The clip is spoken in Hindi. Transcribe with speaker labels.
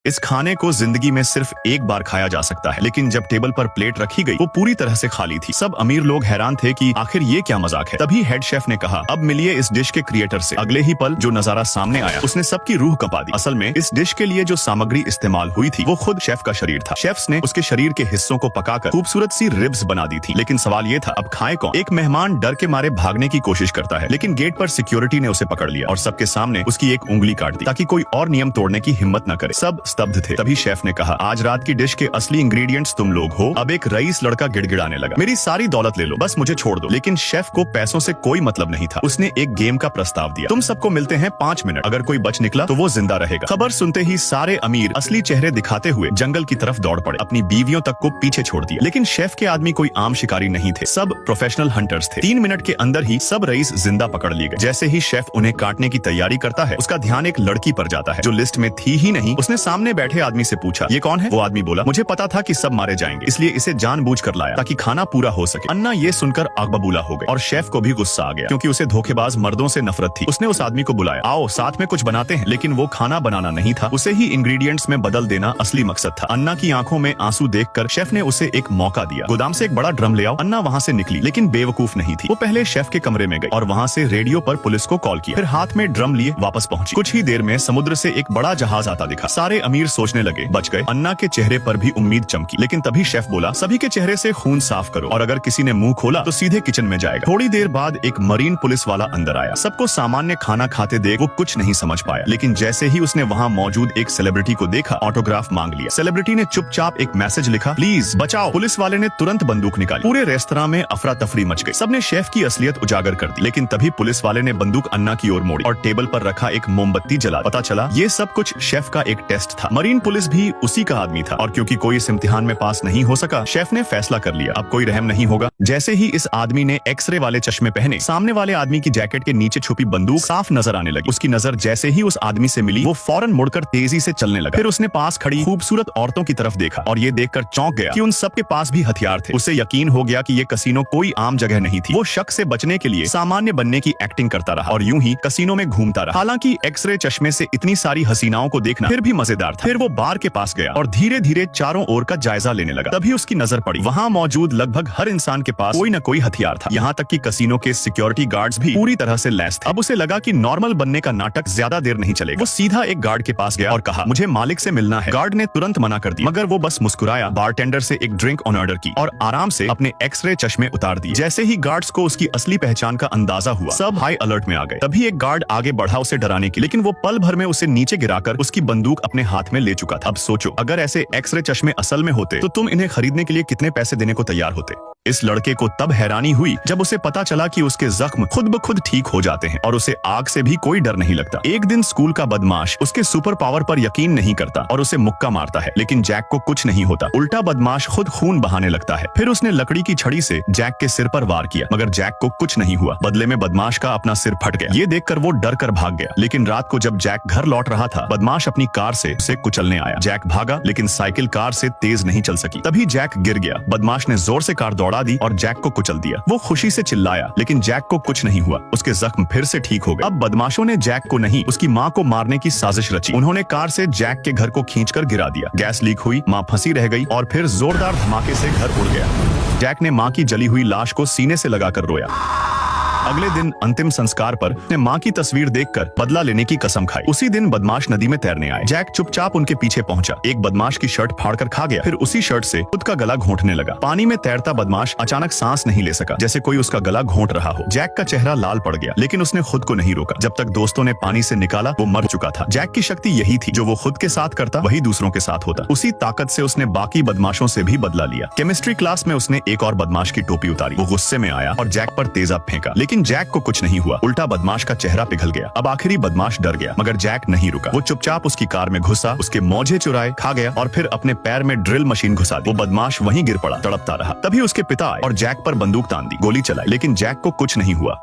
Speaker 1: इस खाने को जिंदगी में सिर्फ एक बार खाया जा सकता है, लेकिन जब टेबल पर प्लेट रखी गई वो पूरी तरह से खाली थी। सब अमीर लोग हैरान थे कि आखिर ये क्या मजाक है। तभी हेड शेफ ने कहा, अब मिलिए इस डिश के क्रिएटर से। अगले ही पल जो नजारा सामने आया उसने सबकी रूह कंपा दी। असल में इस डिश के लिए जो सामग्री इस्तेमाल हुई थी वो खुद शेफ का शरीर था। शेफ्स ने उसके शरीर के हिस्सों को पकाकर खूबसूरत सी रिब्स बना दी थी। लेकिन सवाल ये था, अब खाए कौन? एक मेहमान डर के मारे भागने की कोशिश करता है, लेकिन गेट पर सिक्योरिटी ने उसे पकड़ लिया और सबके सामने उसकी एक उंगली काट दी ताकि कोई और नियम तोड़ने की हिम्मत न करे। सब स्तब्ध थे। तभी शेफ ने कहा, आज रात की डिश के असली इंग्रेडिएंट्स तुम लोग हो। अब एक रईस लड़का गिड़गिड़ाने लगा, मेरी सारी दौलत ले लो, बस मुझे छोड़ दो। लेकिन शेफ को पैसों से कोई मतलब नहीं था। उसने एक गेम का प्रस्ताव दिया, तुम सबको मिलते हैं 5 मिनट, अगर कोई बच निकला तो वो जिंदा रहेगा। खबर सुनते ही सारे अमीर असली चेहरे दिखाते हुए जंगल की तरफ दौड़ पड़े, अपनी बीवियों तक को पीछे छोड़ दिया। लेकिन शेफ के आदमी कोई आम शिकारी नहीं थे, सब प्रोफेशनल हंटर्स थे। 3 मिनट के अंदर ही सब रईस जिंदा पकड़ लिए गए। जैसे ही शेफ उन्हें काटने की तैयारी करता है, उसका ध्यान एक लड़की पर जाता है जो लिस्ट में थी ही नहीं। उसने सामने बैठे आदमी से पूछा, ये कौन है? वो आदमी बोला, मुझे पता था कि सब मारे जाएंगे, इसलिए इसे जानबूझकर लाया ताकि खाना पूरा हो सके। अन्ना ये सुनकर आग बबूला हो गए और शेफ को भी गुस्सा आ गया क्योंकि उसे धोखेबाज मर्दों से नफरत थी। उसने उस आदमी को बुलाया, आओ साथ में कुछ बनाते हैं। लेकिन वो खाना बनाना नहीं था, उसे ही इंग्रेडिएंट्स में बदल देना असली मकसद था। अन्ना की आंखों में आंसू देखकर शेफ ने उसे एक मौका दिया, गोदाम से एक बड़ा ड्रम ले आओ। अन्ना वहाँ से निकली, लेकिन बेवकूफ नहीं थी। वो पहले शेफ के कमरे में गई और वहाँ से रेडियो पर पुलिस को कॉल किया, फिर हाथ में ड्रम लिए वापस पहुंची। कुछ ही देर में समुद्र से एक बड़ा जहाज आता दिखा। सारे अमीर सोचने लगे बच गए। अन्ना के चेहरे पर भी उम्मीद चमकी, लेकिन तभी शेफ बोला, सभी के चेहरे से खून साफ करो और अगर किसी ने मुंह खोला तो सीधे किचन में जाएगा। थोड़ी देर बाद एक मरीन पुलिस वाला अंदर आया। सबको सामान्य खाना खाते देख वो कुछ नहीं समझ पाया, लेकिन जैसे ही उसने वहाँ मौजूद एक सेलिब्रिटी को देखा, ऑटोग्राफ मांग लिया। सेलिब्रिटी ने चुपचाप एक मैसेज लिखा, प्लीज बचाओ। पुलिस वाले ने तुरंत बंदूक निकाली। पूरे रेस्तरां में अफरा तफरी मच गई। सबने शेफ की असलियत उजागर कर दी, लेकिन तभी पुलिस वाले ने बंदूक अन्ना की ओर मोड़ी और टेबल पर रखा एक मोमबत्ती जला। पता चला ये सब कुछ शेफ का एक टेस्ट था। मरीन पुलिस भी उसी का आदमी था और क्योंकि कोई इस इम्तिहान में पास नहीं हो सका, शेफ ने फैसला कर लिया, अब कोई रहम नहीं होगा। जैसे ही इस आदमी ने एक्सरे वाले चश्मे पहने, सामने वाले आदमी की जैकेट के नीचे छुपी बंदूक साफ नजर आने लगी। उसकी नजर जैसे ही उस आदमी से मिली, वो फौरन मुड़कर तेजी से चलने लगा। फिर उसने पास खड़ी खूबसूरत औरतों की तरफ देखा और ये देखकर चौंक गया कि उन सब के पास भी हथियार थे। उसे यकीन हो गया कि ये कसीनो कोई आम जगह नहीं थी। वो शक से बचने के लिए सामान्य बनने की एक्टिंग करता रहा और यूं ही कसीनो में घूमता रहा। हालांकि एक्सरे चश्मे से इतनी सारी हसीनाओं को देखना फिर भी मजेदार था। फिर वो बार के पास गया और धीरे धीरे चारों ओर का जायजा लेने लगा। तभी उसकी नजर पड़ी, वहाँ मौजूद लगभग हर इंसान के पास कोई न कोई हथियार था। यहाँ तक कि कसीनो के सिक्योरिटी गार्ड्स भी पूरी तरह से लैस थे। अब उसे लगा कि नॉर्मल बनने का नाटक ज्यादा देर नहीं चलेगा। वो सीधा एक गार्ड के पास गया और कहा, मुझे मालिक से मिलना है। गार्ड ने तुरंत मना कर दिया, मगर वो बस मुस्कुराया, बारटेंडर से एक ड्रिंक ऑन ऑर्डर की और आराम से अपने एक्सरे चश्मे उतार दिए। जैसे ही गार्ड्स को उसकी असली पहचान का अंदाजा हुआ, सब हाई अलर्ट में आ गए। तभी एक गार्ड आगे बढ़ा उसे डराने की, लेकिन वो पल भर में उसे नीचे गिराकर उसकी बंदूक अपने हाथ में ले चुका था। अब सोचो, अगर ऐसे एक्सरे चश्मे असल में होते तो तुम इन्हें खरीदने के लिए कितने पैसे देने को तैयार होते। इस लड़के को तब हैरानी हुई जब उसे पता चला कि उसके जख्म खुद ब खुद ठीक हो जाते हैं और उसे आग से भी कोई डर नहीं लगता। एक दिन स्कूल का बदमाश उसके सुपर पावर पर यकीन नहीं करता और उसे मुक्का मारता है, लेकिन जैक को कुछ नहीं होता। उल्टा बदमाश खुद खून बहाने लगता है। फिर उसने लकड़ी की छड़ी से जैक के सिर पर वार किया, मगर जैक को कुछ नहीं हुआ। बदले में बदमाश का अपना सिर फट गया। ये देखकर वो डर कर भाग गया। लेकिन रात को जब जैक घर लौट रहा था, बदमाश अपनी कार से उसे कुचलने आया। जैक भागा, लेकिन साइकिल कार से तेज नहीं चल सकी। तभी जैक गिर गया। बदमाश ने जोर से कार दौड़ा दी और जैक को कुचल दिया। वो खुशी से चिल्लाया, लेकिन जैक को कुछ नहीं हुआ। उसके जख्म फिर से ठीक हो गए। अब बदमाशों ने जैक को नहीं, उसकी माँ को मारने की साजिश रची। उन्होंने कार से जैक के घर को खींचकर गिरा दिया। गैस लीक हुई, माँ फंसी रह गई और फिर जोरदार धमाके से घर उड़ गया। जैक ने माँ की जली हुई लाश को सीने से लगाकर रोया। अगले दिन अंतिम संस्कार पर उसने माँ की तस्वीर देखकर बदला लेने की कसम खाई। उसी दिन बदमाश नदी में तैरने आए। जैक चुपचाप उनके पीछे पहुंचा। एक बदमाश की शर्ट फाड़कर खा गया, फिर उसी शर्ट से खुद का गला घोंटने लगा। पानी में तैरता बदमाश अचानक सांस नहीं ले सका, जैसे कोई उसका गला घोंट रहा हो। जैक का चेहरा लाल पड़ गया, लेकिन उसने खुद को नहीं रोका। जब तक दोस्तों ने पानी से निकाला, वो मर चुका था। जैक की शक्ति यही थी, जो वो खुद के साथ करता वही दूसरों के साथ होता। उसी ताकत से उसने बाकी बदमाशों से भी बदला लिया। केमिस्ट्री क्लास में उसने एक और बदमाश की टोपी उतारी। वो गुस्से में आया और जैक पर तेजाब फेंका, लेकिन जैक को कुछ नहीं हुआ। उल्टा बदमाश का चेहरा पिघल गया। अब आखिरी बदमाश डर गया, मगर जैक नहीं रुका। वो चुपचाप उसकी कार में घुसा, उसके मोजे चुराए, खा गया और फिर अपने पैर में ड्रिल मशीन घुसा दी। वो बदमाश वहीं गिर पड़ा, तड़पता रहा। तभी उसके पिता आए और जैक पर बंदूक तान दी, गोली चलाई, लेकिन जैक को कुछ नहीं हुआ।